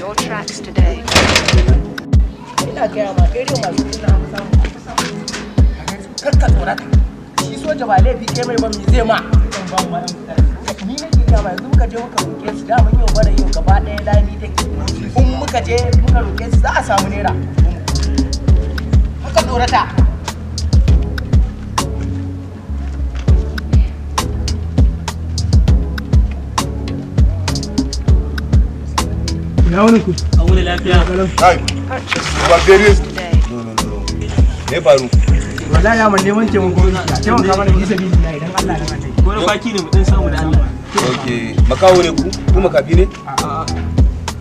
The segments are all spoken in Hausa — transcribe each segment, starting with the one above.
your tracks today. Ina gaya ma irin masu ina samu kakka tsorata shi soja ba laifi kai mai ba me zai ma ni nake gaya ma yanzu muka je muka roƙe su da mun yau bara yau gaba ɗaya lami take in muka je muka roƙe su za a samu naira haka tsorata ina wani ku a wani lafiya kai ba dare no me faru wallahi ya man neman taimako ne a taimaka mana bisa billahi idan Allah ya manta ko na baki ne mu dan samu da Allah okay makawo ne ku makafi ne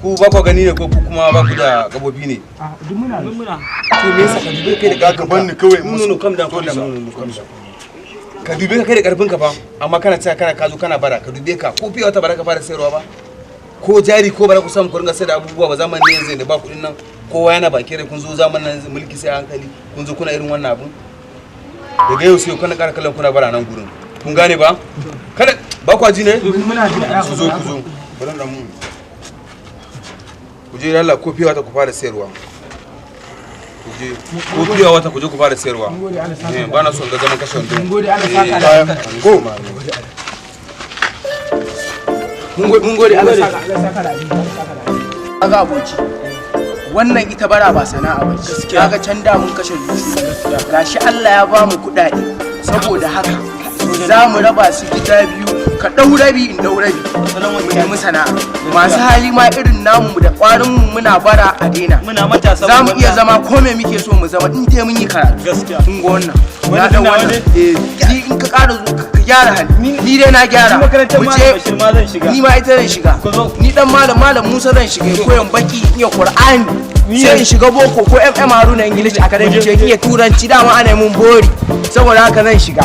ku ba ku gani ne ko ku kuma ba ku da gabobi ne duk muna to me yasa ka dube kai da gaban ni kawai no kam da ka dube ka kai da karfin ka fa amma kana tsaya kana kazo kana bara ka dube ka ko fiye wata bara ka fara sayarwa ba ko jari ko bara ku samu ku ringa sai da abubuwa ba zamani yanzu da ba kuɗin nan kowa yana baki rai kun zo zamanin mulki sai hankali kun zo kuna irin wannan abun daga yau sai kuna ƙara kallon kuna bara nan gurin kun gane ba kada ba ku ji ne muna da ku zo bari da mu ku je Allah ko fiye wata ku fara sayarwa ku je ko fiye wata ku je ku fara sayarwa ba na son ga zaman kashe wando mun gode Allah saka da go mun gode Allah saka da kaga aboki wannan ita bara ba sana'a ba kaga can da mun kashe dukiya gashi Allah ya ba mu kuɗaɗe saboda haka za mu raba su gida biyu ka ɗau rabi in ɗau rabi mu nemi sana'a masu hali ma irin namu da ƙwarin mu muna bara a daina muna matasa za mu iya zama ko me muke so mu zama in dai mun yi karatu gaskiya kun ga wannan na da wannan ni in ka ƙara zo ka gyara hali ni dai na gyara mu je ni ma ita zan shiga ni dan malam Musa zan shiga koyon baki iya Qur'ani sai in shiga boko ko FM Haruna English Academy je iya turanci dama ana mun bori saboda haka zan shiga